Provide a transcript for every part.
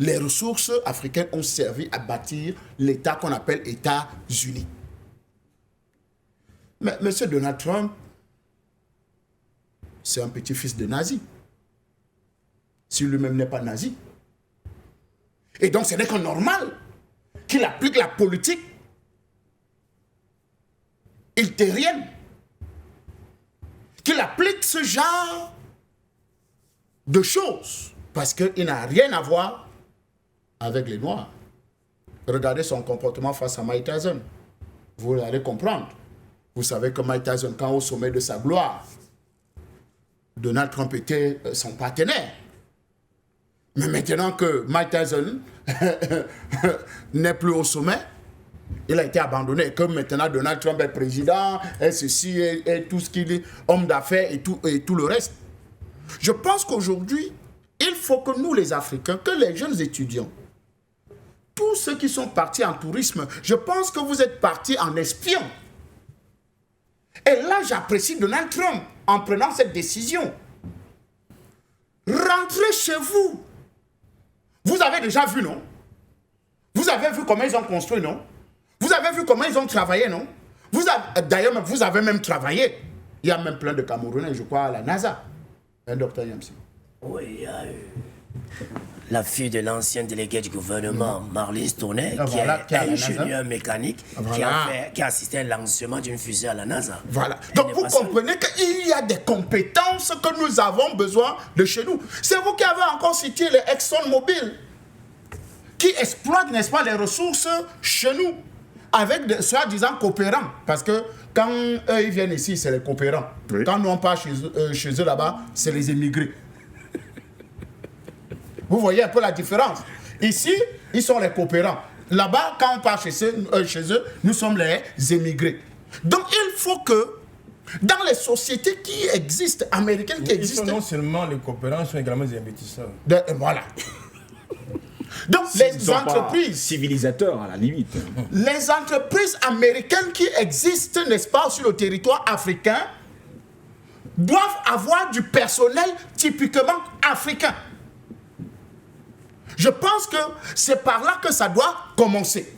les ressources africaines ont servi à bâtir l'État qu'on appelle États-Unis. Mais M. Donald Trump, c'est un petit-fils de nazi. Si lui-même n'est pas nazi. Et donc, ce n'est que normal qu'il applique la politique hitlérienne. Qu'il applique ce genre de choses. Parce qu'il n'a rien à voir avec les Noirs. Regardez son comportement face à Mike Tyson. Vous allez comprendre. Vous savez que Mike Tyson, quand au sommet de sa gloire, Donald Trump était son partenaire. Mais maintenant que Mike Tyson n'est plus au sommet, il a été abandonné. Et que maintenant Donald Trump est président, et ceci, et tout ce qu'il est, homme d'affaires et tout le reste. Je pense qu'aujourd'hui, il faut que nous les Africains, que les jeunes étudiants, tous ceux qui sont partis en tourisme, je pense que vous êtes partis en espion. Et là, j'apprécie Donald Trump en prenant cette décision. Rentrez chez vous. Vous avez déjà vu, non? Vous avez vu comment ils ont construit, non? Vous avez vu comment ils ont travaillé, non? D'ailleurs, vous avez même travaillé. Il y a même plein de Camerounais, je crois, à la NASA. Un docteur Yamsi. Oui, il y a la fille de l'ancien délégué du gouvernement, Marlise Tournet, qui est ingénieur mécanique, qui a assisté à un lancement d'une fusée à la NASA. Voilà. Donc vous comprenez qu'il y a des compétences que nous avons besoin de chez nous. C'est vous qui avez encore cité les ExxonMobil, qui exploitent, n'est-ce pas, les ressources chez nous, avec des soi-disant coopérants. Parce que quand eux, ils viennent ici, c'est les coopérants. Oui. Quand nous, on part chez eux là-bas, c'est les émigrés. Vous voyez un peu la différence. Ici, ils sont les coopérants. Là-bas, quand on part chez eux, nous sommes les émigrés. Donc, il faut que, dans les sociétés qui existent, américaines qui existent... Ils sont non seulement les coopérants, ils sont également des investisseurs. Voilà. Donc, les entreprises... Civilisateurs, à la limite. Les entreprises américaines qui existent, n'est-ce pas, sur le territoire africain, doivent avoir du personnel typiquement africain. Je pense que c'est par là que ça doit commencer.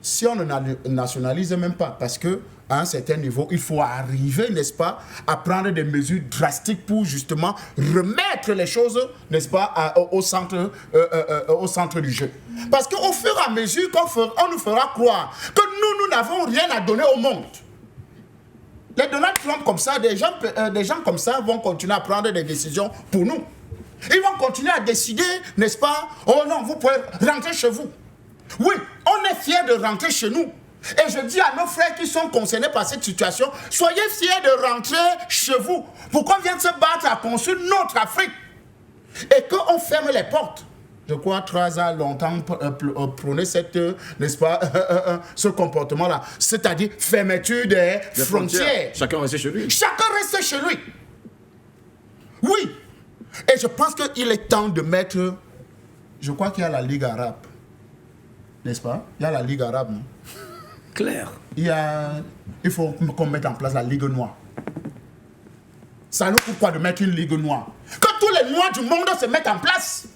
Si on ne nationalise même pas, parce qu'à un certain niveau, il faut arriver, n'est-ce pas, à prendre des mesures drastiques pour justement remettre les choses, n'est-ce pas, au centre du jeu. Parce qu'au fur et à mesure qu'on nous fera croire que nous n'avons rien à donner au monde, les Donald Trump comme ça, des gens comme ça vont continuer à prendre des décisions pour nous. Ils vont continuer à décider, n'est-ce pas? Oh non, vous pouvez rentrer chez vous. Oui, on est fiers de rentrer chez nous. Et je dis à nos frères qui sont concernés par cette situation, soyez fiers de rentrer chez vous. Pour qu'on vienne se battre à construire notre Afrique. Et qu'on ferme les portes. Je crois que 3 ans longtemps prôner cette, n'est-ce pas, ce comportement-là. C'est-à-dire fermeture des frontières. Chacun reste chez lui. Chacun reste chez lui. Oui. Et je pense qu'il est temps de mettre... Je crois qu'il y a la Ligue arabe. N'est-ce pas? Il y a la Ligue arabe, non? Claire. Il faut qu'on mette en place la Ligue noire. Ça nous coûte quoi de mettre une Ligue noire? Que tous les Noirs du monde se mettent en place.